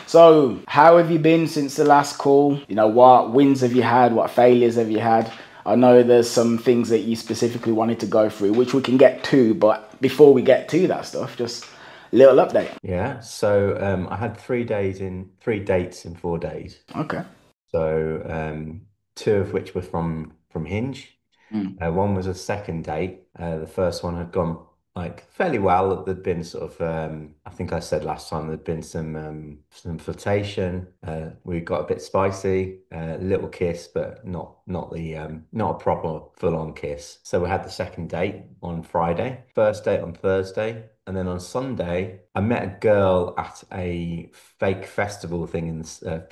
So how have you been since the last call? You know, what wins have you had? What failures have you had? I know there's some things that you specifically wanted to go through, which we can get to, but before we get to that stuff, just a little update. Yeah, so I had 3 dates in 4 days. Okay. So two of which were from Hinge. Mm. One was a second date. The first one had gone like fairly well. There'd been sort of I think I said last time there'd been some flirtation. We got a bit spicy, a little kiss, but not a proper full-on kiss. So we had the second date on Friday, first date on Thursday. And then on Sunday, I met a girl at a fake festival thing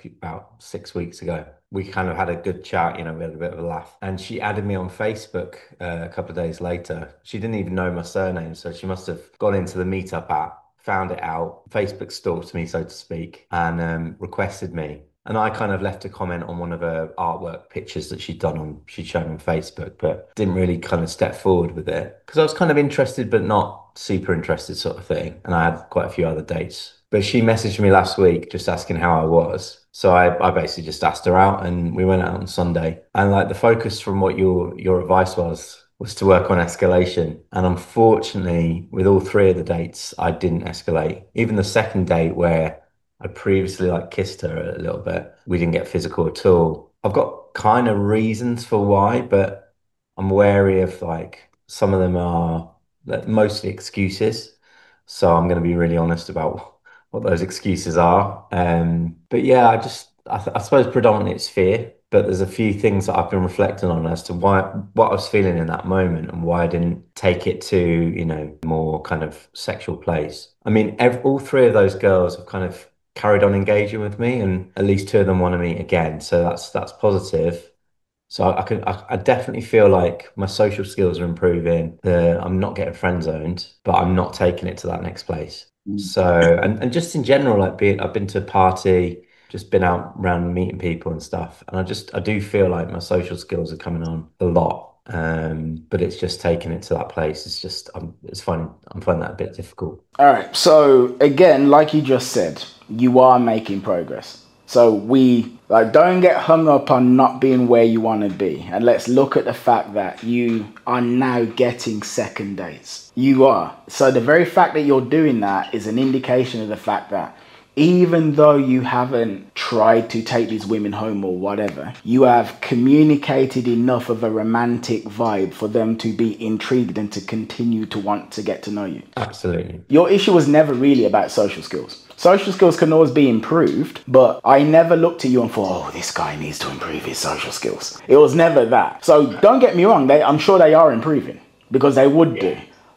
about 6 weeks ago. We kind of had a good chat, you know, we had a bit of a laugh. And she added me on Facebook a couple of days later. She didn't even know my surname, so she must have gone into the Meetup app, found it out, Facebook stalked me, so to speak, and requested me. And I kind of left a comment on one of her artwork pictures that she'd shown on Facebook, but didn't really kind of step forward with it because I was kind of interested, but not super interested sort of thing. And I had quite a few other dates. But she messaged me last week just asking how I was. So I basically just asked her out and we went out on Sunday. And like the focus from what your advice was to work on escalation. And unfortunately, with all three of the dates, I didn't escalate. Even the second date where I previously like kissed her a little bit, we didn't get physical at all. I've got kind of reasons for why, but I'm wary of like some of them are mostly excuses. So I'm going to be really honest about what those excuses are. But yeah, I suppose predominantly it's fear, but there's a few things that I've been reflecting on as to what I was feeling in that moment and why I didn't take it to, you know, more kind of sexual place. I mean, all three of those girls have kind of carried on engaging with me, and at least two of them want to meet again. So that's positive. So I definitely feel like my social skills are improving. I'm not getting friend zoned, but I'm not taking it to that next place. Mm. So and just in general, I've been to a party, just been out around meeting people and stuff, and I do feel like my social skills are coming on a lot. But it's just taking it to that place. I'm finding that a bit difficult. All right. So again, like you just said, you are making progress. So we like don't get hung up on not being where you want to be. And let's look at the fact that you are now getting second dates. You are. So the very fact that you're doing that is an indication of the fact that even though you haven't tried to take these women home or whatever, you have communicated enough of a romantic vibe for them to be intrigued and to continue to want to get to know you. Absolutely. Your issue was never really about social skills. Social skills can always be improved, but I never looked at you and thought, oh, this guy needs to improve his social skills. It was never that. So don't get me wrong, I'm sure they are improving because they would do.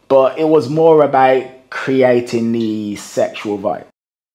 But it was more about creating the sexual vibe.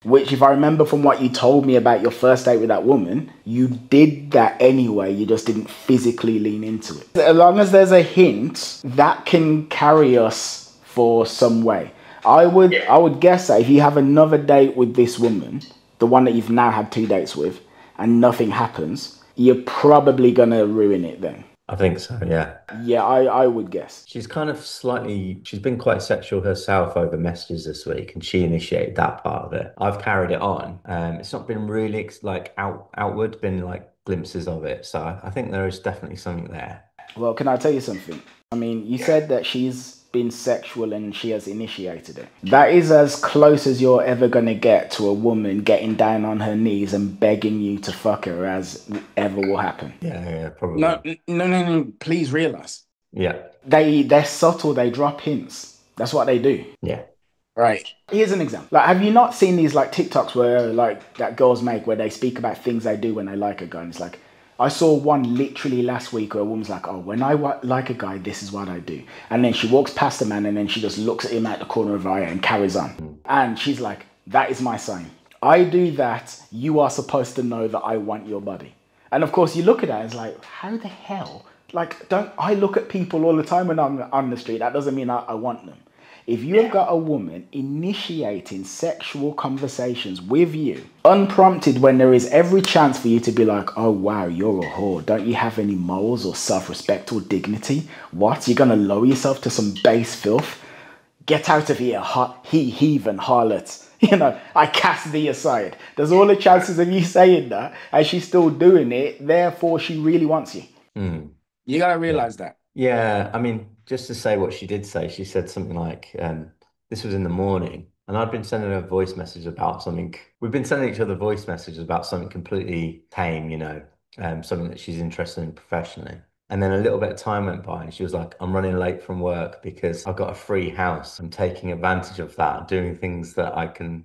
Which, if I remember from what you told me about your first date with that woman, you did that anyway, you just didn't physically lean into it. As long as there's a hint, that can carry us for some way. I would guess that if you have another date with this woman, the one that you've now had 2 dates with, and nothing happens, you're probably gonna ruin it then. I think so, yeah. Yeah, I would guess. She's been quite sexual herself over messages this week, and she initiated that part of it. I've carried it on. It's not been really like outward, been like glimpses of it. So I think there is definitely something there. Well, can I tell you something? I mean, you said that she's been sexual and she has initiated it. That is as close as you're ever going to get to a woman getting down on her knees and begging you to fuck her as ever will happen. Yeah, probably. No, please realize. Yeah. They're subtle, they drop hints. That's what they do. Yeah. Right. Here's an example. Like, have you not seen these like TikToks where like that girls make where they speak about things they do when they like a guy? And it's like, I saw one literally last week where a woman's like, oh, when I like a guy, this is what I do. And then she walks past the man and then she just looks at him out the corner of her eye and carries on. And she's like, that is my sign. I do that. You are supposed to know that I want your body. And of course you look at that and it's like, how the hell? Like, I look at people all the time when I'm on the street. That doesn't mean I want them. If you have got a woman initiating sexual conversations with you, unprompted, when there is every chance for you to be like, oh wow, you're a whore. Don't you have any morals or self-respect or dignity? What? You're going to lower yourself to some base filth? Get out of here, heathen harlot. You know, I cast thee aside. There's all the chances of you saying that, and she's still doing it. Therefore, she really wants you. You gotta Yeah. realize that. Yeah, I mean, just to say what she did say, she said something like, this was in the morning, and I'd been sending her a voice message about something. We've been sending each other voice messages about something completely tame, you know, something that she's interested in professionally. And then a little bit of time went by, and she was like, I'm running late from work because I've got a free house. I'm taking advantage of that, doing things that I can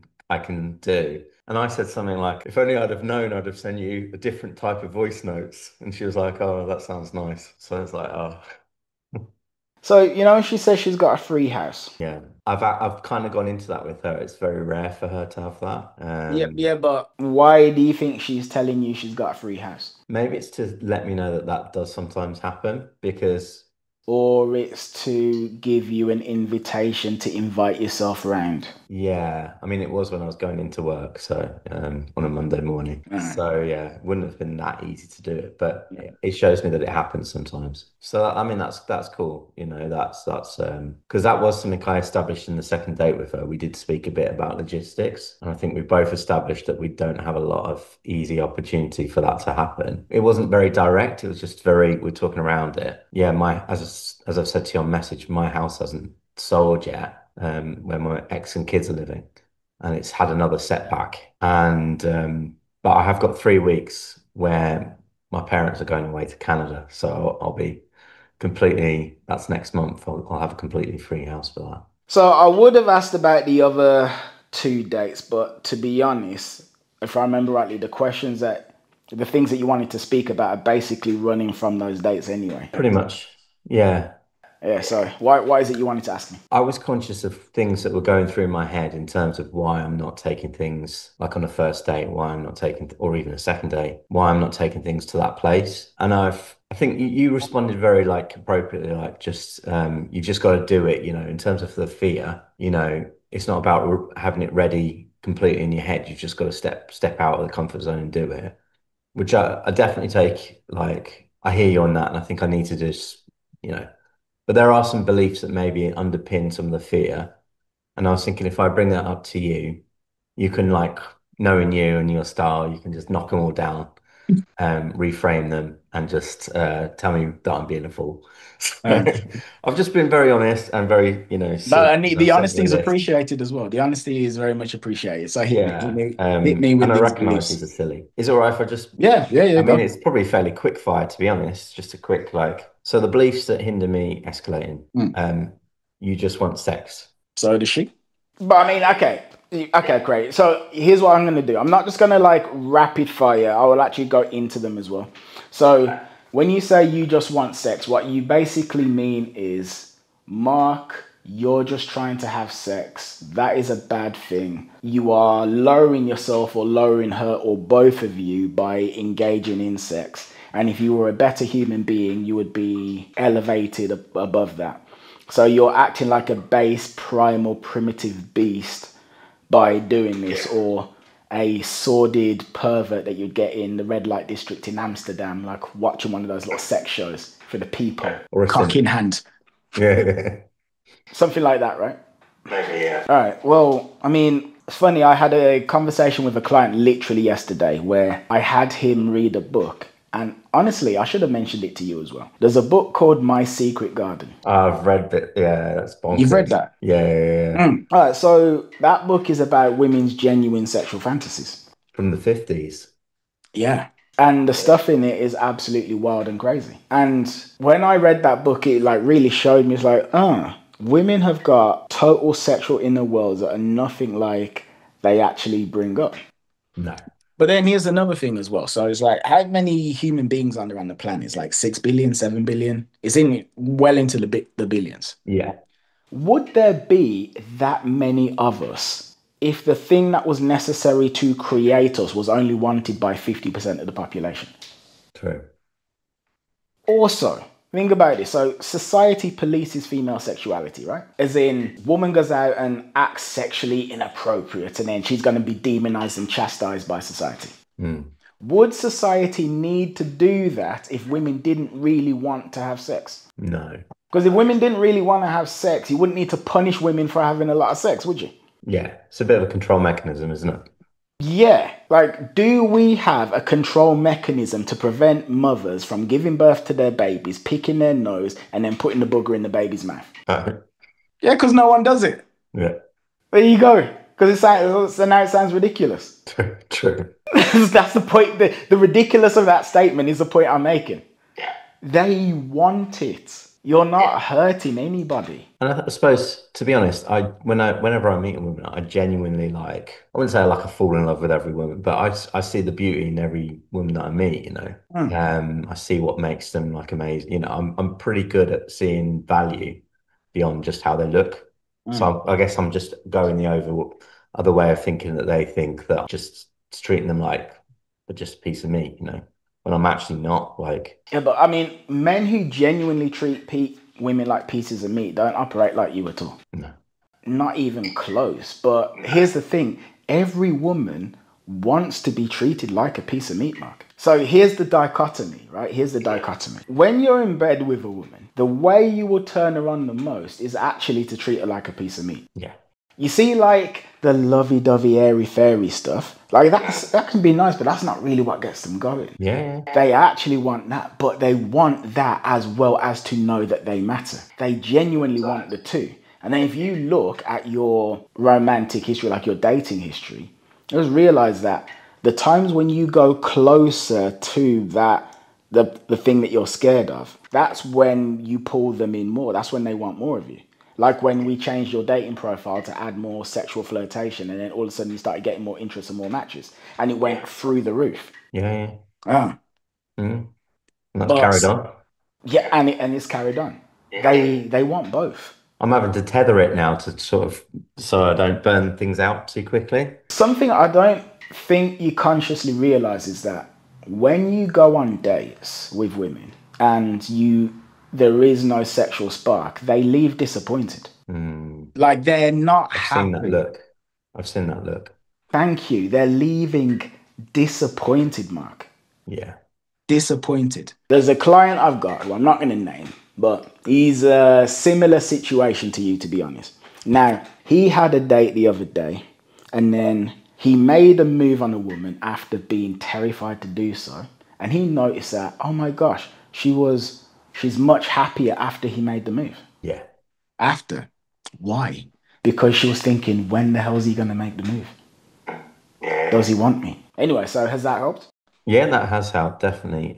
do. And I said something like, if only I'd have known, I'd have sent you a different type of voice notes. And she was like, oh, that sounds nice. So I was like, oh. So, you know, she says she's got a free house. Yeah, I've kind of gone into that with her. It's very rare for her to have that. Yeah, but Why do you think she's telling you she's got a free house? Maybe it's to let me know that that does sometimes happen because... Or it's to give you an invitation to invite yourself around. Yeah, I mean, it was when I was going into work, so on a Monday morning. So yeah, it wouldn't have been that easy to do it, but it shows me that it happens sometimes. So I mean, that's cool, you know. That's because that was something I established in the second date with her. We did speak a bit about logistics, and I think we both established that we don't have a lot of easy opportunity for that to happen. It wasn't very direct. It was just we're talking around it. Yeah, as I've said to you on message, my house hasn't sold yet. Where my ex and kids are living, and it's had another setback. And but I have got 3 weeks where my parents are going away to Canada, so I'll be completely. That's next month. I'll have a completely free house for that. So I would have asked about the other 2 dates, but to be honest, if I remember rightly, the things that you wanted to speak about are basically running from those dates anyway. Pretty much, yeah. Yeah, so why is it you wanted to ask me? I was conscious of things that were going through my head in terms of why I'm not taking things like on a first date, why I'm not taking, or even a second date, why I'm not taking things to that place. And I think you responded very like appropriately, like just you just got to do it, you know, in terms of the fear, you know, it's not about having it ready completely in your head. You just got to step out of the comfort zone and do it, which I definitely take, like, I hear you on that. And I think I need to just, you know, but there are some beliefs that maybe underpin some of the fear. And I was thinking, if I bring that up to you, you can, like, knowing you and your style, you can just knock them all down, reframe them, and just tell me that I'm being a fool. So, I've just been very honest and very, you know. No, and the honesty is appreciated as well. The honesty is very much appreciated. So hit me with and I these recognise beliefs. these are silly. Is it all right if I just... Yeah. I mean, it's probably fairly quick fire, to be honest. Just a quick, like... So the beliefs that hinder me escalating. You just want sex. So does she. But I mean, okay, great. So here's what I'm going to do. I'm not just going to like rapid fire. I will actually go into them as well. So when you say you just want sex, what you basically mean is, Mark, you're just trying to have sex. That is a bad thing. You are lowering yourself or lowering her or both of you by engaging in sex. And if you were a better human being, you would be elevated above that. So you're acting like a base, primal, primitive beast by doing this, or a sordid pervert that you'd get in the red light district in Amsterdam, like watching one of those little sex shows for the people. Or a cock in hand. Yeah. Something like that, right? Maybe, yeah. All right. Well, I mean, it's funny. I had a conversation with a client literally yesterday where I had him read a book. And honestly, I should have mentioned it to you as well. There's a book called My Secret Garden. I've read it. Yeah, that's bonkers. You've read that? Yeah. All right, so that book is about women's genuine sexual fantasies. From the 50s. Yeah. And the stuff in it is absolutely wild and crazy. And when I read that book, it like really showed me, it's like, women have got total sexual inner worlds that are nothing like they actually bring up. No. But then here's another thing as well. So it's like, how many human beings are there on the planet? It's like 6 billion, 7 billion. It's well into the billions. Yeah. Would there be that many of us if the thing that was necessary to create us was only wanted by 50% of the population? True. Also, think about this. So society polices female sexuality, right? As in, woman goes out and acts sexually inappropriate, and then she's going to be demonized and chastised by society. Would society need to do that if women didn't really want to have sex? No. Because if women didn't really want to have sex, you wouldn't need to punish women for having a lot of sex, would you? Yeah, it's a bit of a control mechanism, isn't it? Yeah, like, do we have a control mechanism to prevent mothers from giving birth to their babies, picking their nose, and then putting the booger in the baby's mouth? Yeah, because no one does it. Yeah. There you go. Because now it sounds ridiculous. True. That's the point. The ridiculous of that statement is the point I'm making. They want it. You're not hurting anybody. And I suppose, to be honest, whenever I meet a woman, I genuinely I wouldn't say I fall in love with every woman, but I see the beauty in every woman that I meet, you know. I see what makes them amazing. You know, I'm pretty good at seeing value beyond just how they look. So I guess I'm just going the other way of thinking, that they think that I'm just treating them like they're just a piece of meat, you know, when I'm actually not. Yeah, but I mean, men who genuinely treat women like pieces of meat don't operate like you at all. No. Not even close. But here's the thing. Every woman wants to be treated like a piece of meat, Mark. So here's the dichotomy, right? Here's the dichotomy. When you're in bed with a woman, the way you will turn her on the most is actually to treat her like a piece of meat. Yeah. You see, the lovey-dovey, airy-fairy stuff, that can be nice, but that's not really what gets them going. Yeah. They actually want that, but they want that as well as to know that they matter. They genuinely want the two. And then if you look at your romantic history, like your dating history, just realize that the times when you go closer to that, the thing that you're scared of, that's when you pull them in more. That's when they want more of you. Like when we changed your dating profile to add more sexual flirtation, and then all of a sudden you started getting more interest and more matches, and it went through the roof. Yeah. And that's carried on. Yeah, and it's carried on. They want both. I'm having to tether it now to so I don't burn things out too quickly. Something I don't think you consciously realize is that when you go on dates with women and there is no sexual spark, they leave disappointed. Like they're not happy. I've seen that look. Thank you. They're leaving disappointed, Mark. Yeah. Disappointed. There's a client I've got who I'm not going to name, but he's a similar situation to you, to be honest. Now, he had a date the other day, and then he made a move on a woman after being terrified to do so. And he noticed that, oh my gosh, she's much happier after he made the move. Yeah. After? Why? Because she was thinking, when the hell is he going to make the move? Does he want me? Anyway, so has that helped? Yeah, that has helped, definitely.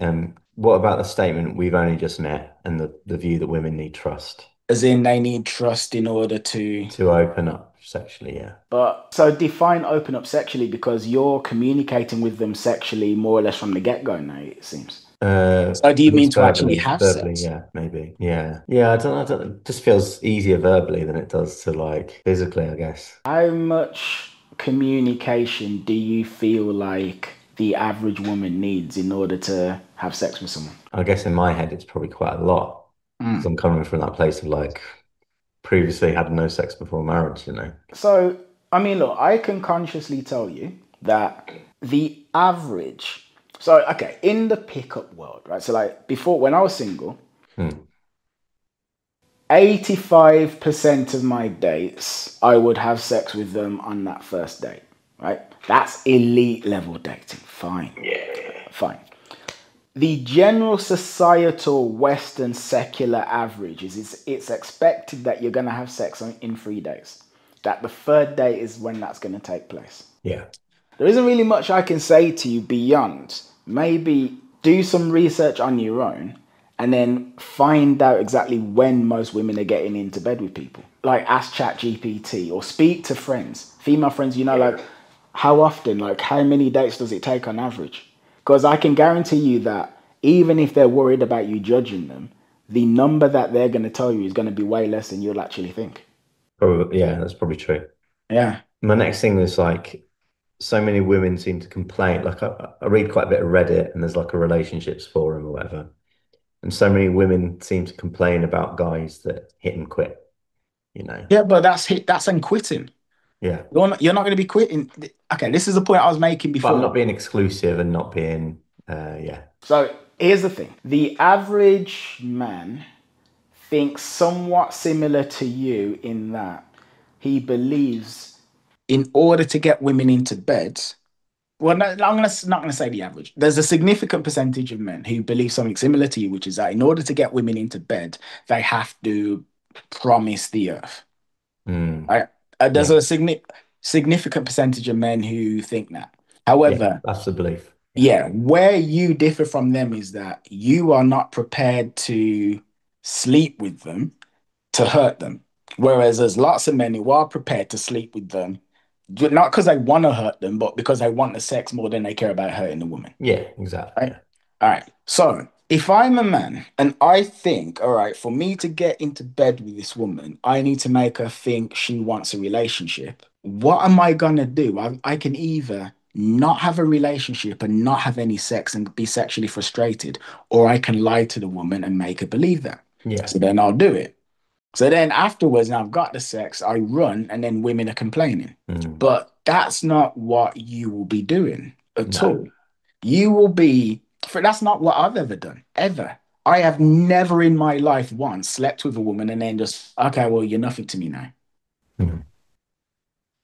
What about the statement, we've only just met, and the view that women need trust? As in they need trust in order to open up sexually, yeah. But so define open up sexually, because you're communicating with them sexually more or less from the get-go now, it seems. So do you mean to actually have sex? Yeah, maybe. Yeah. I don't know. It just feels easier verbally than it does to physically, I guess. How much communication do you feel like the average woman needs in order to have sex with someone? I guess in my head, it's probably quite a lot. Because I'm coming from that place of previously had no sex before marriage, you know. So, I mean, look, I can consciously tell you that the average... So, okay, in the pickup world, right? So, before, when I was single, 85% of my dates, I would have sex with them on that first date, right? That's elite level dating. Fine. Yeah. Fine. The general societal Western secular average is it's expected that you're going to have sex in 3 days. That the third day is when that's going to take place. Yeah. There isn't really much I can say to you beyond maybe do some research on your own and then find out exactly when most women are getting into bed with people. Ask ChatGPT or speak to friends, female friends, how often, how many dates does it take on average? Because I can guarantee you that even if they're worried about you judging them, the number that they're going to tell you is going to be way less than you'll actually think. Probably, yeah, that's probably true. Yeah. My next thing is so many women seem to complain. I read quite a bit of Reddit, and there's a relationships forum or whatever. And so many women seem to complain about guys that hit and quit, you know. Yeah, but that's unquitting. Yeah. You're not going to be quitting. Okay, this is the point I was making before. But not being exclusive and not being, yeah. So here's the thing. The average man thinks somewhat similar to you in that he believes in order to get women into bed, well, no, not gonna say the average. There's a significant percentage of men who believe something similar to you, which is that in order to get women into bed, they have to promise the earth. Mm. Right? There's Yeah. a significant percentage of men who think that. Yeah. However, That's the belief. Yeah. yeah, where you differ from them is that you are not prepared to sleep with them to hurt them. Whereas there's lots of men who are prepared to sleep with them, not because they want to hurt them, but because they want the sex more than they care about hurting the woman. Yeah, exactly. Right? Yeah. All right. So if I'm a man and I think, all right, for me to get into bed with this woman, I need to make her think she wants a relationship. What am I gonna do? I can either not have a relationship and not have any sex and be sexually frustrated, or I can lie to the woman and make her believe that. Yeah. So then I'll do it. So then afterwards, now I've got the sex, I run, and then women are complaining. Mm. But that's not what you will be doing at No. all. You will be, that's not what I've ever done, ever. I have never in my life once slept with a woman and then just, okay, well, you're nothing to me now. Mm.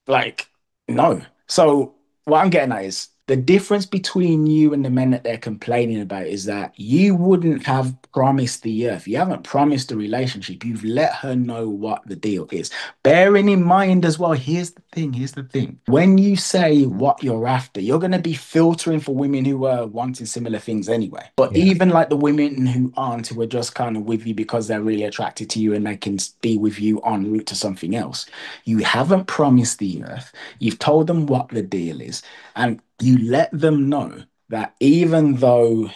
Like, no. So what I'm getting at is the difference between you and the men that they're complaining about is that you wouldn't have promised the earth. You haven't promised a relationship. You've let her know what the deal is. Bearing in mind as well, here's the thing, here's the thing. When you say what you're after, you're going to be filtering for women who are wanting similar things anyway. But Yeah. even like the women who aren't, who are just kind of with you because they're really attracted to you and they can be with you en route to something else, you haven't promised the earth. You've told them what the deal is. And you let them know that even though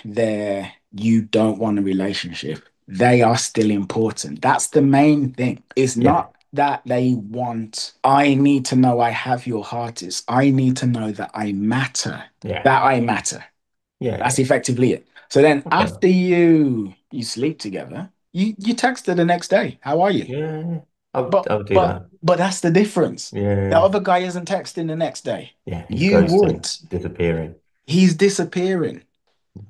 you don't want a relationship, they are still important. That's the main thing. It's Yeah. not that they want, I need to know I have your heart. It's I need to know that I matter. Yeah. That I matter. Yeah. That's effectively it. So then Okay. after you sleep together, you text her the next day. How are you? Yeah. But I'll do but that. but that's the difference. The Yeah. other guy isn't texting the next day. Yeah. He's You ghosting, would. disappearing. He's disappearing.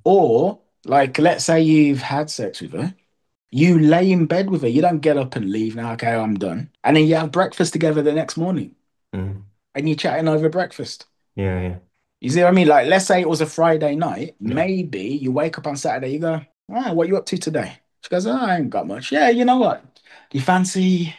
Or, like, let's say you've had sex with her, you lay in bed with her, you don't get up and leave now, okay, I'm done. And then you have breakfast together the next morning Mm. and you're chatting over breakfast. Yeah. Yeah. You see what I mean? Like, let's say it was a Friday night, Yeah. maybe you wake up on Saturday, you go, ah, what you up to today? She goes, oh, I ain't got much. Yeah, you know what? Do you fancy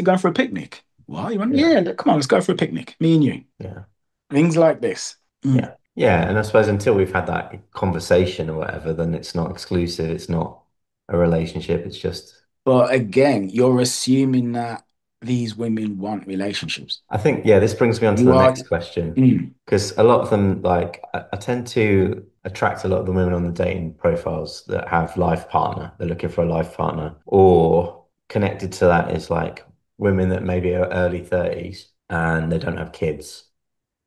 going for a picnic? What? You want? Yeah. Yeah, come on, let's go for a picnic. Me and you. Yeah. Things like this. Mm. Yeah. Yeah. And I suppose until we've had that conversation or whatever, then it's not exclusive. It's not a relationship. It's just, But again, you're assuming that these women want relationships. I think, yeah, this brings me on to You the are, next question. mm, Because a lot of them, like, I tend to attract a lot of the women on the dating profiles that have life partner. They're looking for a life partner. Or connected to that is like women that maybe are early 30s and they don't have kids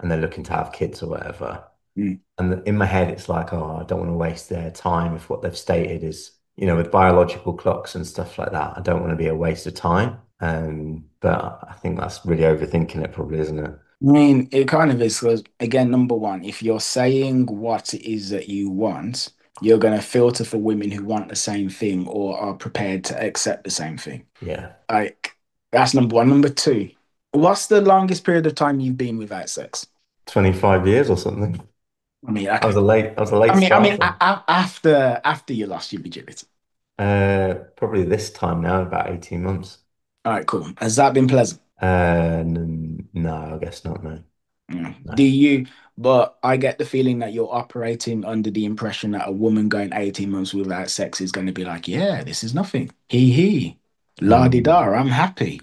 and they're looking to have kids or whatever. mm. And in my head, it's like, oh, I don't want to waste their time if what they've stated is, with biological clocks and stuff like that. I don't want to be a waste of time. But I think that's really overthinking it, probably, isn't it? I mean, it kind of is because, again, number one, if you're saying what it is that you want, you're going to filter for women who want the same thing or are prepared to accept the same thing. Yeah. Like, that's number one. Number two, what's the longest period of time you've been without sex? 25 years or something. I mean, I okay. was a late I mean, starter. after you lost your virginity. Probably this time now, about 18 months. All right, cool. Has that been pleasant? No, I guess not, no. Mm. No. But I get the feeling that you're operating under the impression that a woman going 18 months without sex is going to be like, yeah, this is nothing. He, la di da, Mm. I'm happy.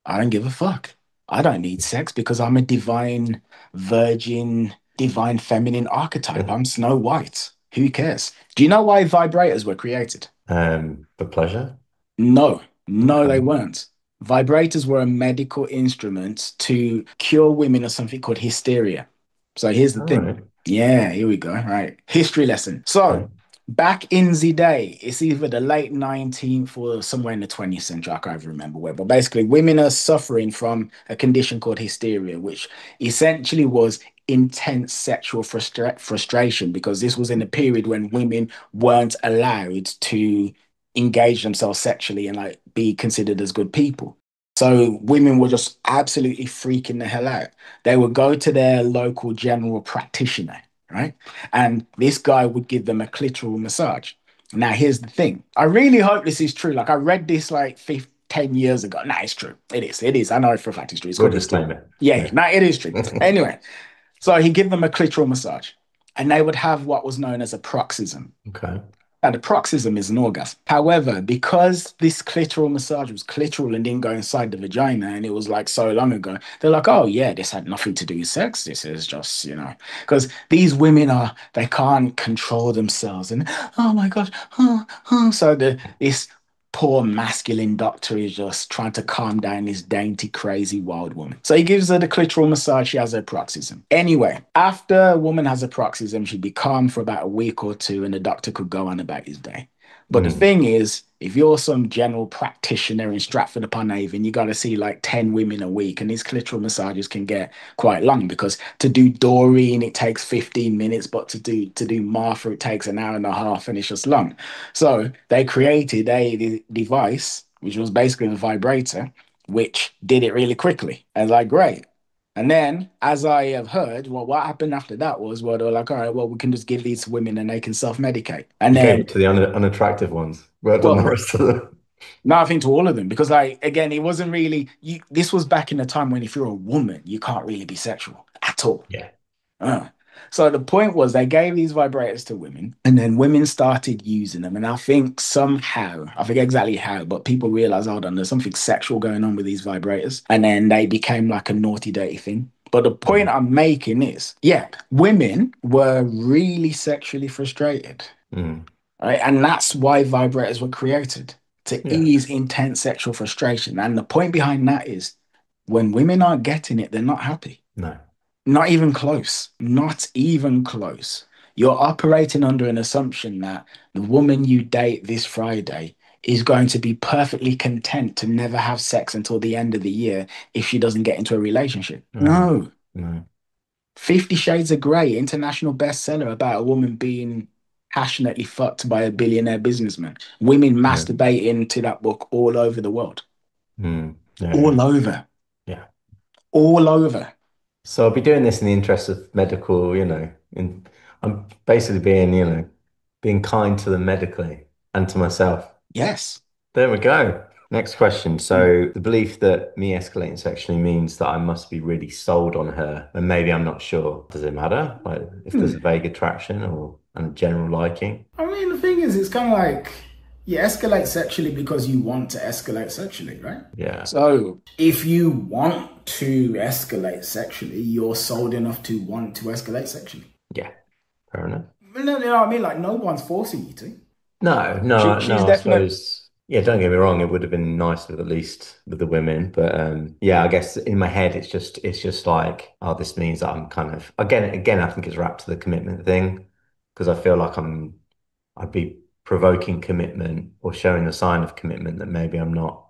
I don't give a fuck. I don't need sex because I'm a divine virgin, divine feminine archetype. I'm Snow White. Who cares? Do you know why vibrators were created? For pleasure. No, no, they Okay. weren't. Vibrators were a medical instrument to cure women of something called hysteria. So here's the All thing. right. Yeah, here we go. Right. History lesson. So Okay. back in the day, it's either the late 19th or somewhere in the 20th century. I can't even remember where. But basically, women are suffering from a condition called hysteria, which essentially was intense sexual frustration because this was in a period when women weren't allowed to engage themselves sexually and like be considered as good people. So women were just absolutely freaking the hell out. They would go to their local general practitioner, right? And this guy would give them a clitoral massage. Now, here's the thing. I really hope this is true. Like, I read this like 10 years ago. Nah, it's true. It is. It is. I know for a fact it's true. It's We'll got to be just claim true. it. Yeah, no, it is true. Anyway, so he give them a clitoral massage, and they would have what was known as a paroxysm. Okay. And a paroxysm is an orgasm. However, because this clitoral massage was clitoral and didn't go inside the vagina, and it was like so long ago, they're like, oh yeah, this had nothing to do with sex. This is just, because these women they can't control themselves. And oh my gosh, so this poor masculine doctor is just trying to calm down this dainty, crazy, wild woman. So he gives her the clitoral massage. She has her paroxysm. Anyway, after a woman has a paroxysm, she'd be calm for about a week or two, and the doctor could go on about his day. But the thing is, if you're some general practitioner in Stratford-upon-Avon, you got to see like 10 women a week, and these clitoral massages can get quite long, because to do Doreen, it takes 15 minutes, but to do Martha, it takes an hour and a half, and it's just long. So they created a device, which was basically a vibrator, which did it really quickly. And like, great. And then, as I have heard, well, what happened after that was, well, they were like, all right, well, we can just give these to women and they can self-medicate. And You then gave it to the unattractive ones. Well done, the rest of them. no, I think to all of them, because like, again, it wasn't really, this was back in a time when if you're a woman, you can't really be sexual at all. Yeah. So the point was they gave these vibrators to women, and then women started using them. And I think somehow, I forget exactly how, but people realized, hold on, there's something sexual going on with these vibrators. And then they became like a naughty, dirty thing. But the point I'm making is, yeah, women were really sexually frustrated. Right? And that's why vibrators were created, to ease intense sexual frustration. And the point behind that is, when women aren't getting it, they're not happy. No. Not even close. Not even close. You're operating under an assumption that the woman you date this Friday is going to be perfectly content to never have sex until the end of the year if she doesn't get into a relationship. No. 50 Shades of Grey, international bestseller about a woman being passionately fucked by a billionaire businessman. Women masturbating to that book all over the world. All over. Yeah. All over. So I'll be doing this in the interest of medical, I'm basically being kind to them medically and to myself. Yes. There we go. Next question. So the belief that me escalating sexually means that I must be really sold on her, and maybe I'm not sure. Does it matter? Like if there's a vague attraction and a general liking? I mean, the thing is, it's kind of like you escalate sexually because you want to escalate sexually, right? Yeah. So if you want to escalate sexually, you're sold enough to want to escalate sexually. Yeah. Fair enough. You know what I mean? Like, no one's forcing you to. No, She's I definitely. suppose. Yeah, don't get me wrong. It would have been nice with at least with the women, but yeah, I guess in my head it's just like, oh, this means that I'm kind of again. I think it's wrapped to the commitment thing, because I feel like I'd be provoking commitment or showing the sign of commitment that maybe I'm not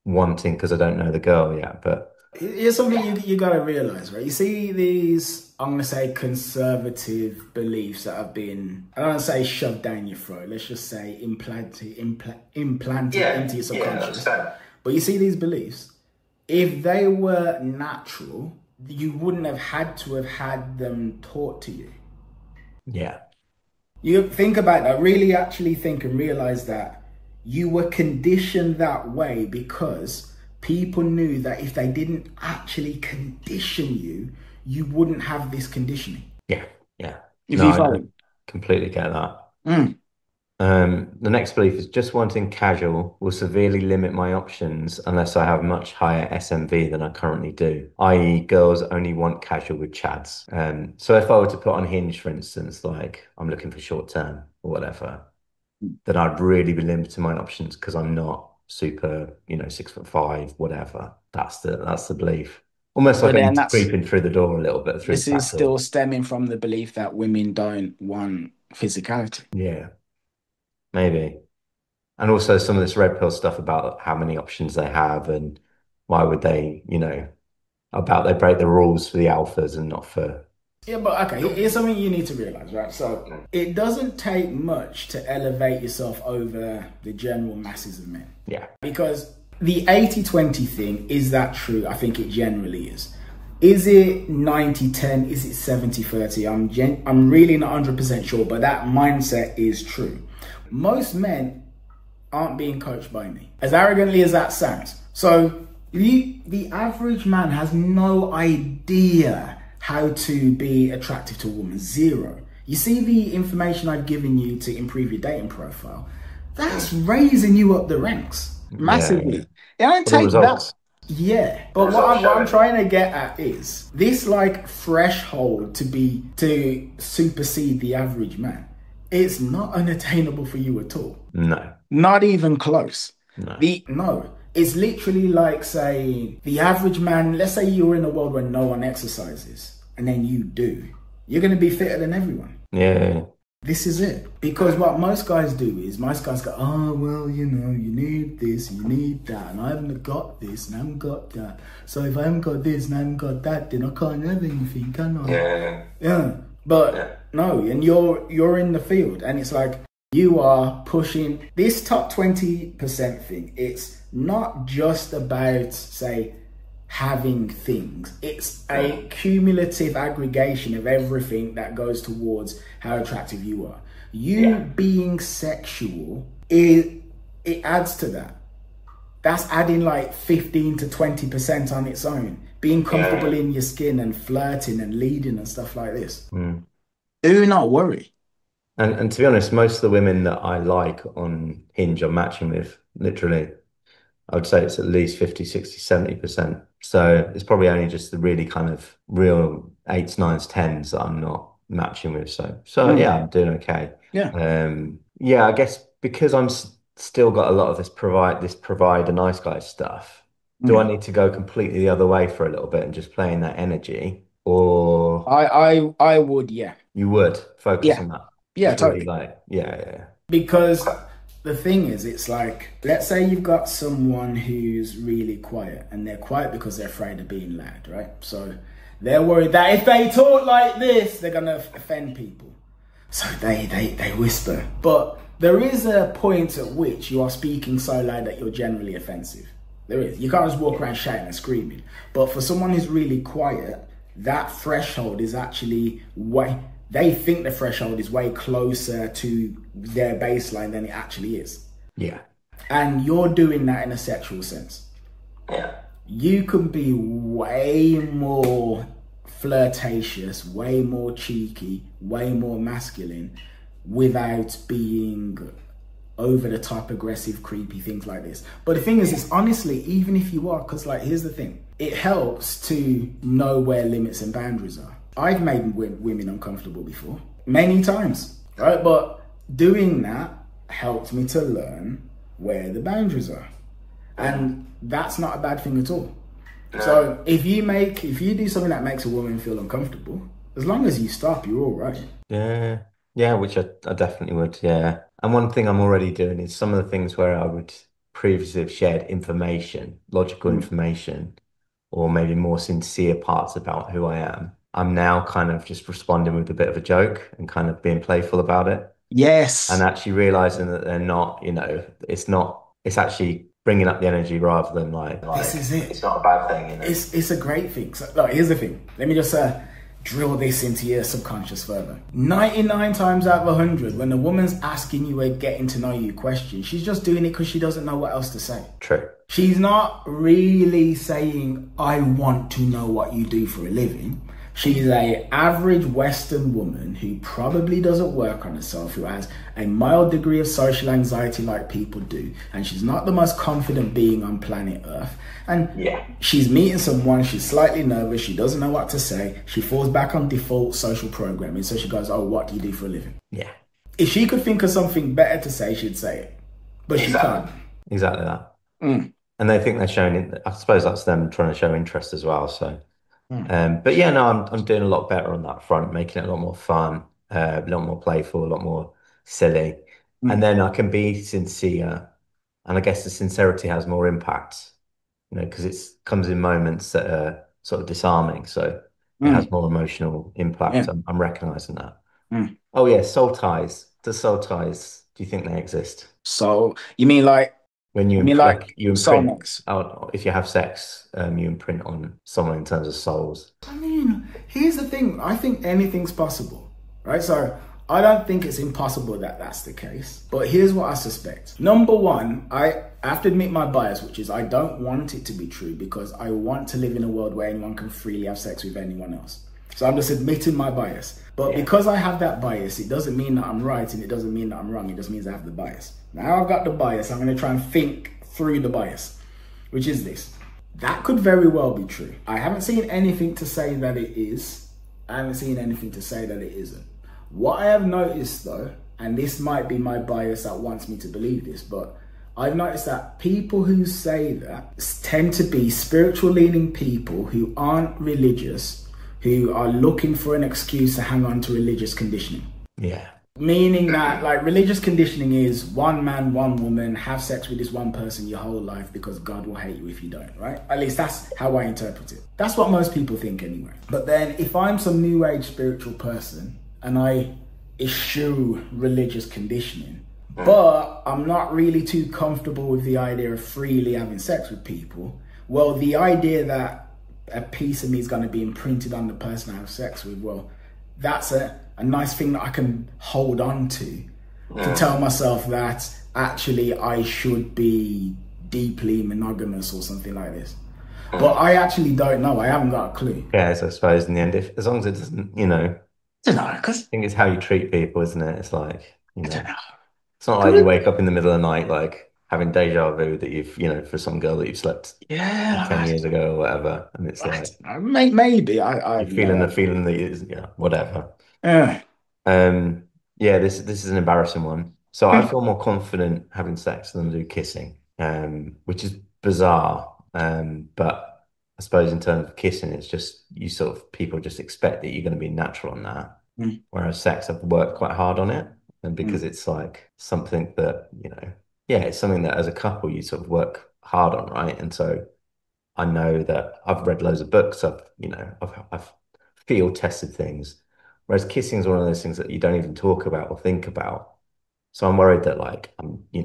wanting because I don't know the girl yet. But here's something you got to realize, right? You see these, I'm going to say, conservative beliefs that have been, I don't want to say shoved down your throat, let's just say implanted into your subconscious. But you see these beliefs, if they were natural, you wouldn't have had them taught to you. Yeah. You think about that, really actually think and realize that you were conditioned that way because people knew that if they didn't actually condition you, you wouldn't have this conditioning. Yeah. I completely get that. The next belief is just wanting casual will severely limit my options unless I have much higher SMV than I currently do, i.e. girls only want casual with chads. So if I were to put on Hinge, for instance, like I'm looking for short term or whatever, then I'd really be limiting my options because I'm not super, 6'5", whatever. That's the belief. Almost like I need to creep in through the door a little bit. This is still stemming from the belief that women don't want physicality. Yeah. Maybe. And also some of this red pill stuff about how many options they have and why would they, about they break the rules for the alphas and not for... Yeah, but okay, here's something you need to realize, right? So it doesn't take much to elevate yourself over the general masses of men. Yeah. Because the 80-20 thing, is that true? I think it generally is. Is it 90-10? Is it 70-30? I'm really not 100% sure, but that mindset is true. Most men aren't being coached by me, as arrogantly as that sounds. So the average man has no idea how to be attractive to a woman. Zero. You see the information I've given you to improve your dating profile, that's raising you up the ranks massively. Yeah. It don't take that. Yeah, but what I'm trying to get at is this like threshold to supersede the average man. It's not unattainable for you at all. No. Not even close. No. It's literally like saying the average man, let's say you're in a world where no one exercises and then you do. You're going to be fitter than everyone. Yeah. This is it. Because what most guys do is, most guys go, oh, well, you know, you need this, you need that, and I haven't got this, and I haven't got that. So if I haven't got this and I haven't got that, then I can't have anything, can I? Yeah. But no, and you're in the field, and it's like, you are pushing this top 20% thing. It's not just about, say, having things. It's a cumulative aggregation of everything that goes towards how attractive you are. You being sexual, it adds to that. That's adding like 15 to 20% on its own. Being comfortable in your skin and flirting and leading and stuff like this. Do not worry. And to be honest, most of the women that I like on Hinge I'm matching with, literally, I would say it's at least 50, 60, 70%. So it's probably only just the really kind of real 8s, 9s, 10s that I'm not matching with. So yeah, I'm doing okay. Yeah. I guess because I'm still got a lot of this provide a nice guy stuff. Do I need to go completely the other way for a little bit and just play in that energy? Or I would, yeah. You would focus on that? Yeah, totally. Totally. Because the thing is, it's like, let's say you've got someone who's really quiet, and they're quiet because they're afraid of being loud, right? So they're worried that if they talk like this, they're going to offend people. So they whisper. But there is a point at which you are speaking so loud that you're generally offensive. There is. You can't just walk around shouting and screaming. But for someone who's really quiet, that threshold is actually they think the threshold is way closer to their baseline than it actually is. Yeah. And you're doing that in a sexual sense. Yeah. You can be way more flirtatious, way more cheeky, way more masculine without being over the top, aggressive, creepy, things like this. But the thing is, it's honestly, even if you are, because like, here's the thing, it helps to know where limits and boundaries are. I've made women uncomfortable before, many times, right? But doing that helped me to learn where the boundaries are. And that's not a bad thing at all. No. So if you do something that makes a woman feel uncomfortable, as long as you stop, you're all right. Yeah, which I definitely would, yeah. And one thing I'm already doing is some of the things where I would previously have shared information, logical information, or maybe more sincere parts about who I am. I'm now kind of just responding with a bit of a joke and kind of being playful about it. Yes. And actually realizing that they're not, it's actually bringing up the energy rather than like this is it. It's not a bad thing, It's a great thing. So, look, here's the thing. Let me just drill this into your subconscious further. 99 times out of 100, when a woman's asking you a getting to know you question, she's just doing it because she doesn't know what else to say. True. She's not really saying, I want to know what you do for a living. She's an average Western woman who probably doesn't work on herself, who has a mild degree of social anxiety like people do. And she's not the most confident being on planet Earth. And she's meeting someone, she's slightly nervous, she doesn't know what to say. She falls back on default social programming. So she goes, oh, what do you do for a living? Yeah. If she could think of something better to say, she'd say it. But she can't. Exactly that. And they think they're showing, I suppose that's them trying to show interest as well, so. But yeah, no, I'm doing a lot better on that front, making it a lot more fun, a lot more playful, a lot more silly. And then I can be sincere. And I guess the sincerity has more impact, because it comes in moments that are sort of disarming. So it has more emotional impact. I'm recognizing that. Oh yeah, soul ties. Does soul ties, do you think they exist? So you mean like when you I mean, like you imprint soulmates. out, if you have sex, you imprint on someone in terms of souls. I mean, here's the thing. I think anything's possible, right? So I don't think it's impossible that that's the case. But here's what I suspect. Number one, I have to admit my bias, which is I don't want it to be true because I want to live in a world where anyone can freely have sex with anyone else. So I'm just admitting my bias. But because I have that bias, it doesn't mean that I'm right and it doesn't mean that I'm wrong. It just means I have the bias. Now I've got the bias. I'm going to try and think through the bias, which is this. That could very well be true. I haven't seen anything to say that it is. I haven't seen anything to say that it isn't. What I have noticed though, and this might be my bias that wants me to believe this, but I've noticed that people who say that tend to be spiritual leaning people who aren't religious, who are looking for an excuse to hang on to religious conditioning. Yeah. Meaning that like religious conditioning is one man, one woman, have sex with this one person your whole life because God will hate you if you don't, right? At least that's how I interpret it. That's what most people think anyway. But then if I'm some new age spiritual person and I eschew religious conditioning, but I'm not really too comfortable with the idea of freely having sex with people, well, the idea that a piece of me is going to be imprinted on the person I have sex with, well, that's a nice thing that I can hold on to tell myself that actually I should be deeply monogamous or something like this. But I actually don't know. I haven't got a clue. Yeah, so I suppose in the end, if as long as it doesn't, I don't know, because I think it's how you treat people, isn't it? It's like, I don't know. it's not like you wake up in the middle of the night like having deja vu that you've, for some girl that you've slept 10 years ago or whatever, and it's like Maybe you're feeling the feeling that is, whatever. Yeah. Yeah, this is an embarrassing one. So I feel more confident having sex than I do kissing, which is bizarre. But I suppose in terms of kissing, it's just people just expect that you're going to be natural on that. Whereas sex, I've worked quite hard on it, and because it's like something that, it's something that as a couple you sort of work hard on, right? And so I know that I've read loads of books, I've field tested things. Whereas kissing is one of those things that you don't even talk about or think about. So I'm worried that do you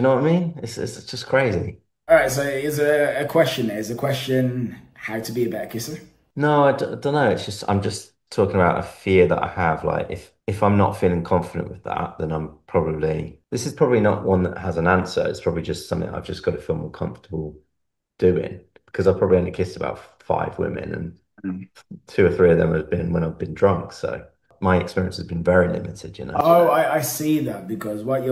know what I mean? It's just crazy. All right, so is a question there. Is the question how to be a better kisser? No, I don't know. It's just, I'm just talking about a fear that I have. Like if I'm not feeling confident with that, then this is probably not one that has an answer. It's probably just something I've just got to feel more comfortable doing, because I've probably only kissed about 5 women and 2 or 3 of them have been when I've been drunk. So my experience has been very limited, Oh, I see that, because what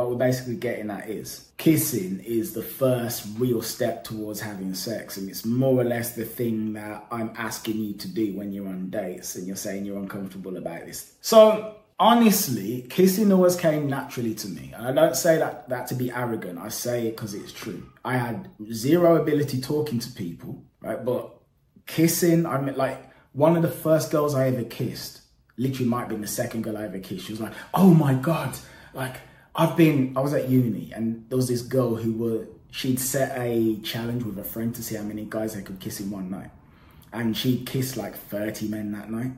we're basically getting at is kissing is the first real step towards having sex, and it's more or less the thing that I'm asking you to do when you're on dates and you're saying you're uncomfortable about this. So honestly, kissing always came naturally to me, and I don't say that to be arrogant. I say it because it's true. I had zero ability talking to people, right? But kissing, I mean, like one of the first girls I ever kissed, literally might have been the second girl I ever kissed. She was like, oh my God, like I was at uni and there was this girl she'd set a challenge with a friend to see how many guys they could kiss in one night. And she kissed like 30 men that night.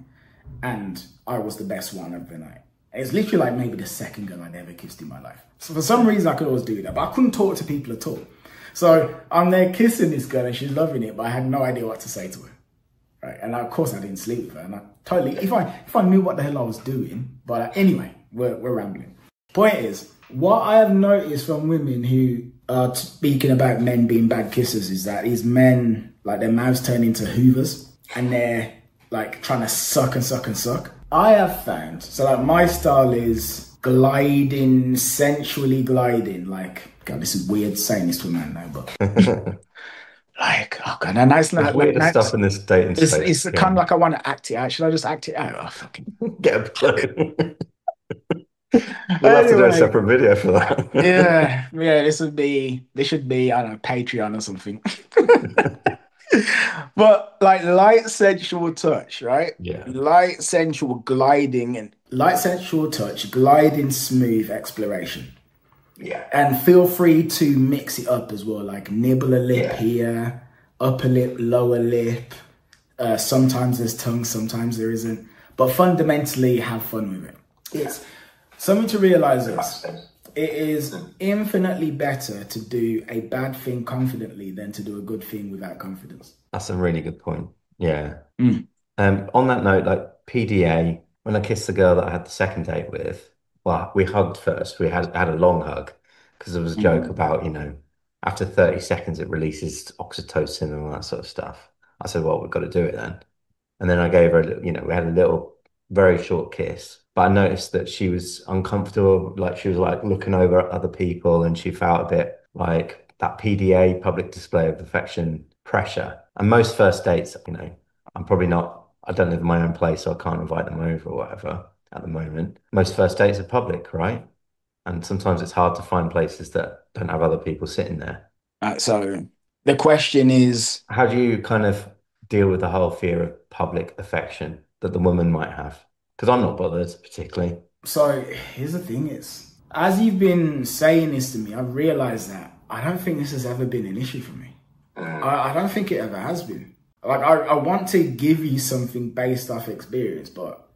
And I was the best one of the night. It's literally like maybe the second girl I'd ever kissed in my life. So for some reason I could always do that, but I couldn't talk to people at all. So I'm there kissing this girl and she's loving it, but I had no idea what to say to her. Right? And of course I didn't sleep with her. And I totally, if I knew what the hell I was doing, but anyway, we're rambling. Point is, what I have noticed from women who are speaking about men being bad kissers is that these men, like their mouths turn into hoovers and they're like trying to suck and suck and suck. I have found, so like my style is gliding, sensually gliding, like, God, this is weird saying this to a man now, but like, oh God, and that's not weird stuff in this dating space. It's kind of like I want to act it out. Should I just act it out? Oh, fucking get a clue. We'll have to do a separate video for that. yeah, this should be, I don't know, Patreon or something. But like light sensual touch, right? Yeah. Light sensual gliding and light sensual touch, gliding smooth exploration. Yeah. And feel free to mix it up as well, like nibble a lip here, upper lip, lower lip. Sometimes there's tongue, sometimes there isn't. But fundamentally, have fun with it. It's something to realize is It is infinitely better to do a bad thing confidently than to do a good thing without confidence. That's a really good point. Yeah. Mm. On that note, like PDA, when I kissed the girl that I had the second date with, well, we hugged first. We had a long hug because there was a joke about, after 30 seconds it releases oxytocin and all that sort of stuff. I said, well, we've got to do it then. And then I gave her, we had a little, very short kiss. But I noticed that she was uncomfortable, like she was like looking over at other people, and she felt a bit like that PDA, public display of affection pressure. And most first dates, I'm probably not, I don't live in my own place, so I can't invite them over or whatever at the moment. Most first dates are public, right? And sometimes it's hard to find places that don't have other people sitting there. So the question is, how do you kind of deal with the whole fear of public affection that the woman might have? Because I'm not bothered particularly. So here's the thing is, as you've been saying this to me, I've realized that I don't think this has ever been an issue for me. I don't think it ever has been. Like, I want to give you something based off experience, but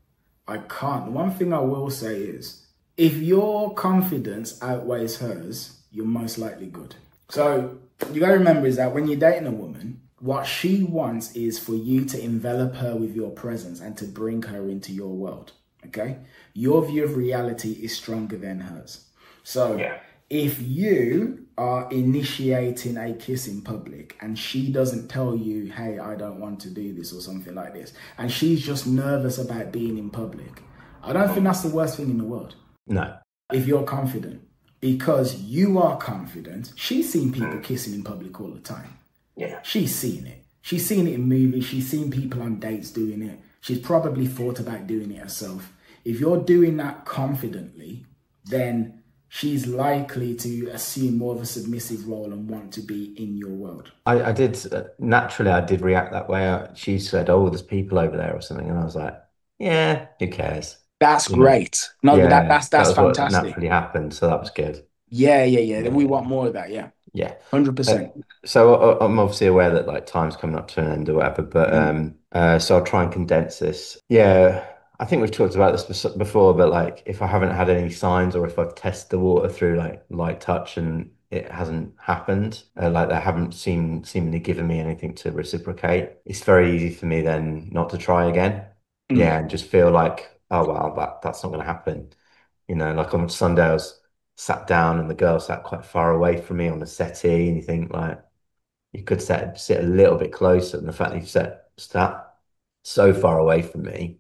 I can't. One thing I will say is, if your confidence outweighs hers, you're most likely good. So you got to remember is that when you're dating a woman, what she wants is for you to envelop her with your presence and to bring her into your world, okay? Your view of reality is stronger than hers. So if you are initiating a kiss in public and she doesn't tell you, hey, I don't want to do this or something like this, and she's just nervous about being in public, I don't think that's the worst thing in the world. No. If you're confident, because you are confident, she's seen people kissing in public all the time. Yeah. She's seen it. She's seen it in movies. She's seen people on dates doing it. She's probably thought about doing it herself. If you're doing that confidently, then she's likely to assume more of a submissive role and want to be in your world. I did, naturally, I did react that way. She said, oh, there's people over there or something. And I was like, yeah, who cares? That's great. No, Yeah, that's that was what fantastic. naturally happened. So that was good. Yeah. We want more of that. Yeah. Yeah. 100%. So I'm obviously aware that like time's coming up to an end or whatever, but so I'll try and condense this. Yeah, I think we've talked about this before, but like if I haven't had any signs or if I've tested the water through like light touch and it hasn't happened, like they haven't seemingly given me anything to reciprocate, it's very easy for me then not to try again. Yeah, and just feel like, oh well, that's not going to happen. Like on Sunday I was sat down and the girl sat quite far away from me on the settee, and you think like you could sit a little bit closer, and the fact that you sat so far away from me,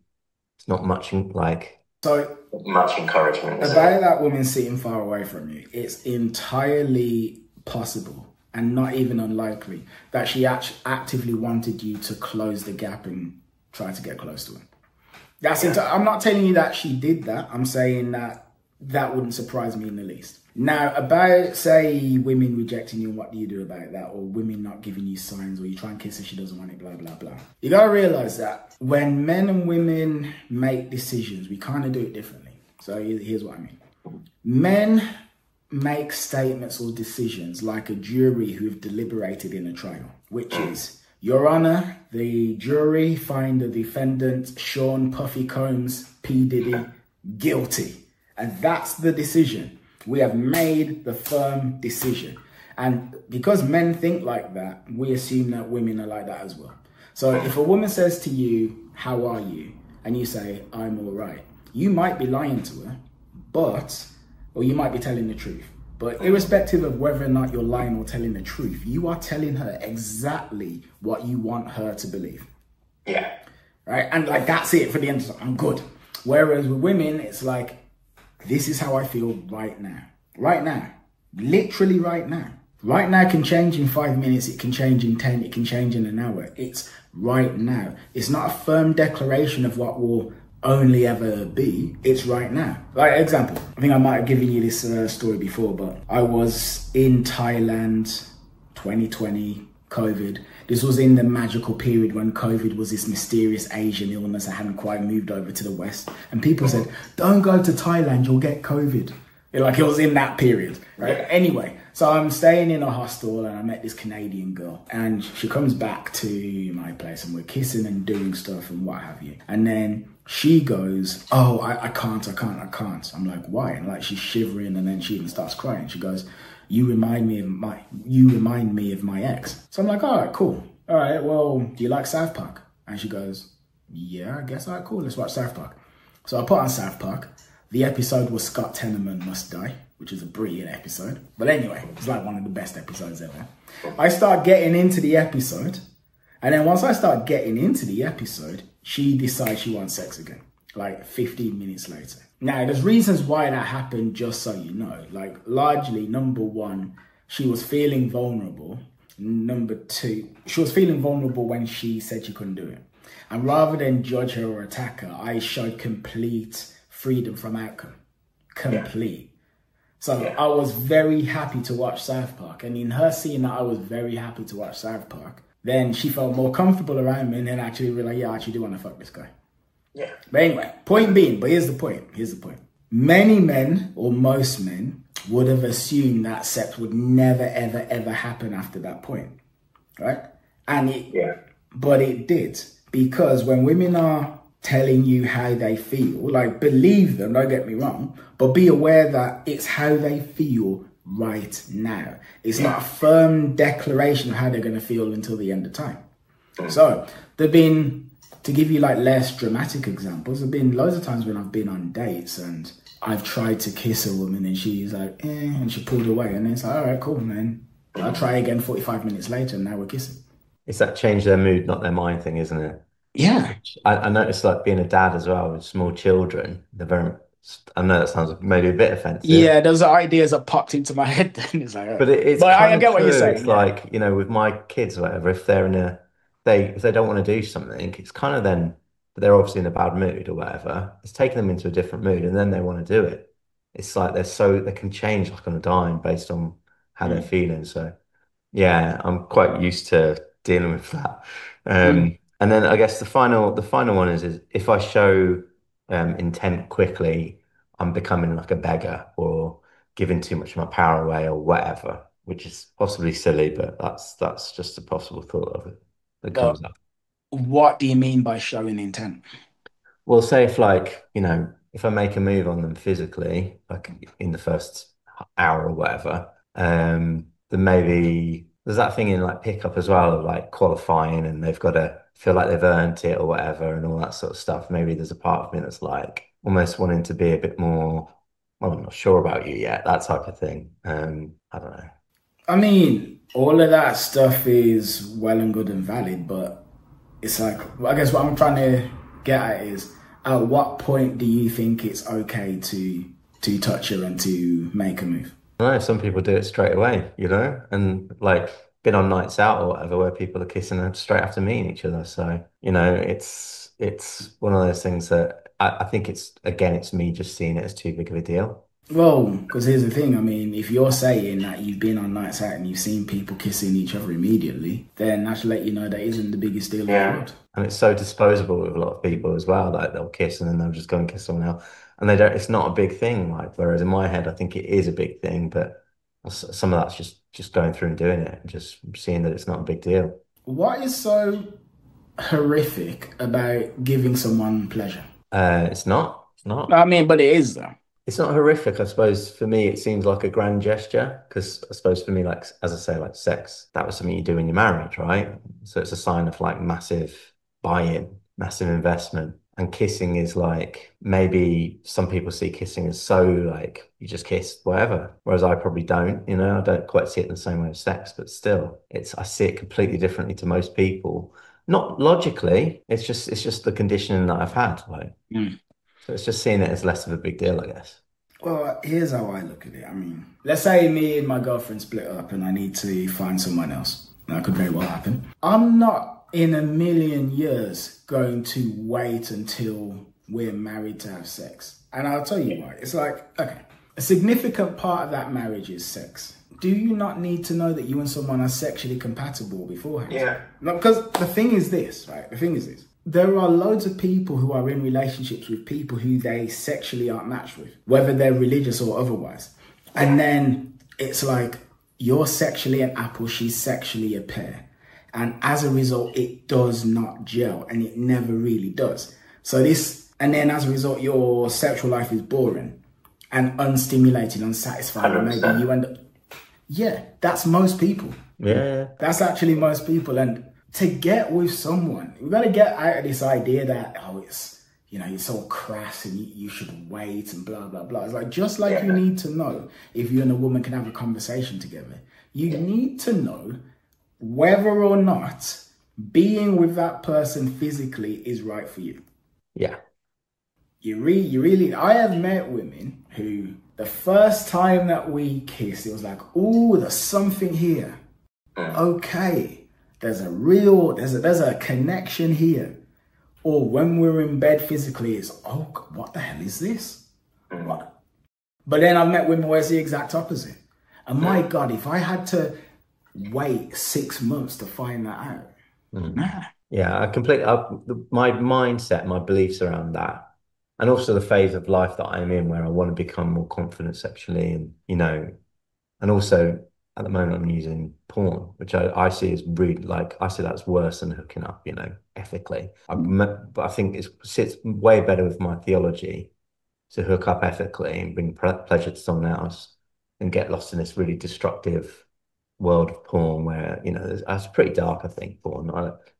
it's not much much encouragement. About that woman sitting far away from you, it's entirely possible and not even unlikely that she actively wanted you to close the gap and try to get close to her. I'm not telling you that she did that. I'm saying that wouldn't surprise me in the least. Now, about, say, women rejecting you, what do you do about that? Or women not giving you signs, or you try and kiss her, she doesn't want it, blah, blah, blah. You got to realize that when men and women make decisions, we kind of do it differently. So here's what I mean. Men make statements or decisions like a jury who've deliberated in a trial, which is, Your Honor, the jury find the defendant, Sean Puffy Combs, P. Diddy, guilty. And that's the decision. We have made the firm decision. And because men think like that, we assume that women are like that as well. So if a woman says to you, how are you? And you say, I'm all right. You might be lying to her, or you might be telling the truth. But irrespective of whether or not you're lying or telling the truth, you are telling her exactly what you want her to believe. Yeah. Right? And like, that's it for the end. I'm good. Whereas with women, it's like, this is how I feel right now. Right now. Literally right now. Right now can change in 5 minutes. It can change in 10. It can change in an hour. It's right now. It's not a firm declaration of what will only ever be. It's right now. Like, example, I think I might have given you this story before, but I was in Thailand, 2020, COVID. This was in the magical period when COVID was this mysterious Asian illness that hadn't quite moved over to the West. And people said, don't go to Thailand, you'll get COVID. Like, it was in that period, right? Yeah. Anyway, so I'm staying in a hostel and I met this Canadian girl, and she comes back to my place and we're kissing and doing stuff and what have you. And then She goes, oh, I can't. I'm like, why? And like, she's shivering, and then she even starts crying. She goes, you remind me of my ex. So I'm like, all right, cool. All right, well, do you like South Park? And she goes, yeah, I guess. All right, cool. Let's watch South Park. So I put on South Park. The episode was 𝗙𝗏𝗏 Must Die, which is a brilliant episode. But anyway, it's like one of the best episodes ever. I start getting into the episode. And then once I start getting into the episode, she decides she wants sex again, like 15 minutes later. Now, there's reasons why that happened, just so you know. Like, largely, number one, she was feeling vulnerable. Number two, she was feeling vulnerable when she said she couldn't do it. And rather than judge her or attack her, I showed complete freedom from outcome. Complete. So I was very happy to watch South Park. And in her seeing that I was very happy to watch South Park, then she felt more comfortable around me and then actually realized, yeah, I actually do want to fuck this guy. Yeah. But anyway, point being, but here's the point. Many men, or most men, would have assumed that sex would never, ever, ever happen after that point. Right? And but it did. Because when women are telling you how they feel, like, believe them, don't get me wrong, but be aware that it's how they feel right now. It's not a firm declaration of how they're going to feel until the end of time. So there've been, to give you like less dramatic examples, there've been loads of times when I've been on dates and I've tried to kiss a woman and she's like, and she pulled away, and then it's like, all right, cool, man. I'll try again 45 minutes later and now we're kissing. It's that change their mood, not their mind thing, isn't it? Yeah. I noticed, like, being a dad as well with small children, they're very, I know that sounds maybe a bit offensive. Yeah, those ideas are popped into my head then. It's like, but it's but kind I of get what you're true. saying. It's like, you know, with my kids or whatever, if they're if they don't want to do something, it's kind of then, they're obviously in a bad mood or whatever. It's taking them into a different mood and then they want to do it. It's like they can change like on a dime based on how they're feeling. So yeah, I'm quite used to dealing with that. And then I guess the final one is if I show intent quickly, I'm becoming like a beggar or giving too much of my power away or whatever, which is possibly silly, but that's just a possible thought of it that comes up. What do you mean by showing intent? Well, say if, like, you know, if I make a move on them physically, like in the first hour or whatever, then maybe there's that thing in like pickup as well of like qualifying and they've got to feel like they've earned it or whatever and all that sort of stuff. Maybe there's a part of me that's like almost wanting to be a bit more, well, I'm not sure about you yet, that type of thing. I don't know. I mean, all of that stuff is well and good and valid, but it's like, I guess what I'm trying to get at is, at what point do you think it's okay to touch her and to make a move? No, some people do it straight away, you know, and like been on nights out or whatever where people are kissing straight after meeting each other. So, you know, it's one of those things that I think it's me just seeing it as too big of a deal. Well, because here's the thing. I mean, if you're saying that you've been on nights out and you've seen people kissing each other immediately, then I should let you know that isn't the biggest deal in the world. And it's so disposable with a lot of people as well. Like, they'll kiss and then they'll just go and kiss someone else. And it's not a big thing. Like, whereas in my head, I think it is a big thing, but some of that's just going through and doing it and just seeing that it's not a big deal. What is so horrific about giving someone pleasure? It's not. I mean, but it is though. It's not horrific, I suppose. For me, it seems like a grand gesture because I suppose for me, like, as I say, like sex, that was something you do in your marriage, right? So it's a sign of like massive buy-in, massive investment. And kissing is like, maybe some people see kissing as so like, you just kiss whatever. Whereas I probably don't, you know, I don't quite see it in the same way as sex, but still, I see it completely differently to most people. Not logically, it's just the conditioning that I've had. Like, so it's just seeing it as less of a big deal, I guess. Well, here's how I look at it. I mean, let's say me and my girlfriend split up and I need to find someone else. That could very well happen. I'm not in a million years going to wait until we're married to have sex. And I'll tell you why. It's like, okay, a significant part of that marriage is sex. Do you not need to know that you and someone are sexually compatible beforehand? Yeah. No, because the thing is this, right? The thing is this. There are loads of people who are in relationships with people who they sexually aren't matched with, whether they're religious or otherwise. And then it's like, you're sexually an apple, she's sexually a pear. And as a result, it does not gel, and it never really does. So this And then as a result, your sexual life is boring and unstimulated, unsatisfying. And maybe you end up, yeah, that's most people. Yeah. That's actually most people. And to get with someone, we've got to get out of this idea that, oh, it's, you know, it's all crass and you should wait and blah, blah, blah. It's like, just like you need to know if you and a woman can have a conversation together, you need to know whether or not being with that person physically is right for you. Yeah. You really, I have met women who the first time that we kissed, it was like, oh, there's something here. Okay. There's a connection here. Or when we're in bed physically, it's, oh, what the hell is this? What? But then I've met women where it's the exact opposite. And my God, if I had to wait 6 months to find that out. Nah. Yeah, my mindset, my beliefs around that, and also the phase of life that I'm in where I want to become more confident sexually, and, you know, and also at the moment I'm using porn, which I see as really, like, I see that's worse than hooking up, you know, ethically. But I think it sits way better with my theology to hook up ethically and bring pleasure to someone else and get lost in this really destructive world of porn where, you know, it's pretty dark, I think, porn.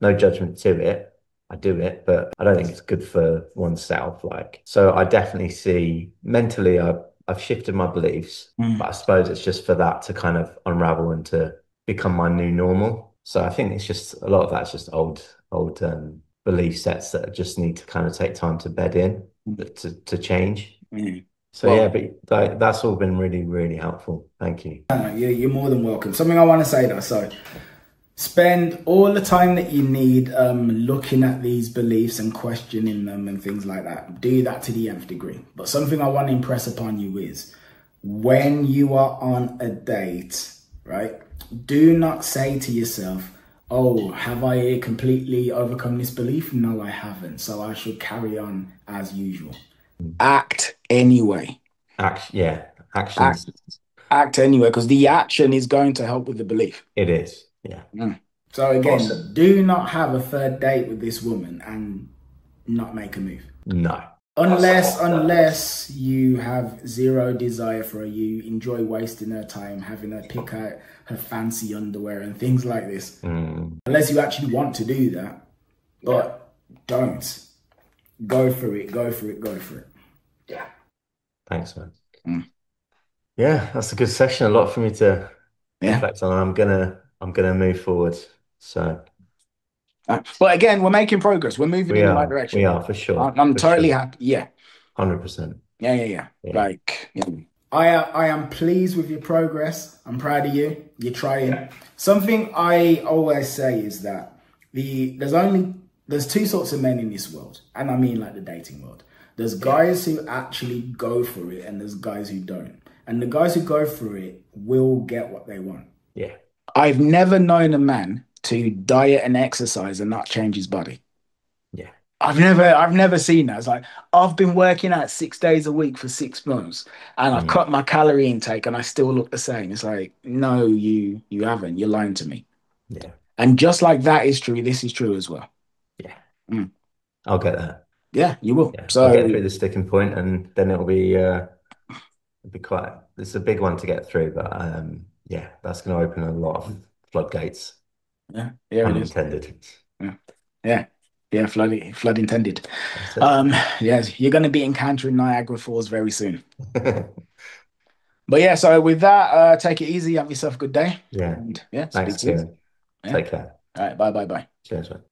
No judgment to it. I do it, but I don't think it's good for oneself. Like, so I definitely see mentally I've shifted my beliefs, but I suppose it's just for that to kind of unravel and to become my new normal. So I think it's just a lot of that's just old belief sets that just need to kind of take time to bed in, to change. So well, yeah, but that's all been really, really helpful. Thank you. You're more than welcome. Something I want to say though, so spend all the time that you need looking at these beliefs and questioning them and things like that. Do that to the nth degree. But something I want to impress upon you is when you are on a date, right? Do not say to yourself, oh, have I completely overcome this belief? No, I haven't. So I should carry on as usual. Act anyway. Act anyway, because the action is going to help with the belief. It is, yeah. So again, do not have a third date with this woman and not make a move. No. Unless you have zero desire for her, you enjoy wasting her time, having her pick out her fancy underwear and things like this. Unless you actually want to do that. But don't. Go for it. Yeah. Thanks, man. Yeah, that's a good session. A lot for me to reflect on. I'm gonna move forward. So, but again, we're making progress. We're moving in the right direction. We are, for sure. I'm totally happy. Yeah. 100%. Yeah. Like, I am pleased with your progress. I'm proud of you. You're trying. Something I always say is that there's two sorts of men in this world, and I mean like the dating world. There's guys who actually go for it, and there's guys who don't. And the guys who go for it will get what they want. Yeah. I've never known a man to diet and exercise and not change his body. Yeah. I've never seen that. It's like, I've been working out 6 days a week for 6 months and I've cut my calorie intake and I still look the same. It's like, no, you haven't. You're lying to me. Yeah. And just like that is true, this is true as well. Yeah. I'll get that. Yeah, you will. Yeah. So I'll get through the sticking point and then it'll be it's a big one to get through, but yeah, that's going to open a lot of floodgates. Yeah, unintended. Yeah, flood intended. Yes, you're going to be encountering Niagara Falls very soon. But yeah, so with that, take it easy. Have yourself a good day. Yeah. And, Thanks, Kieran. Take care. All right, bye. Cheers, man.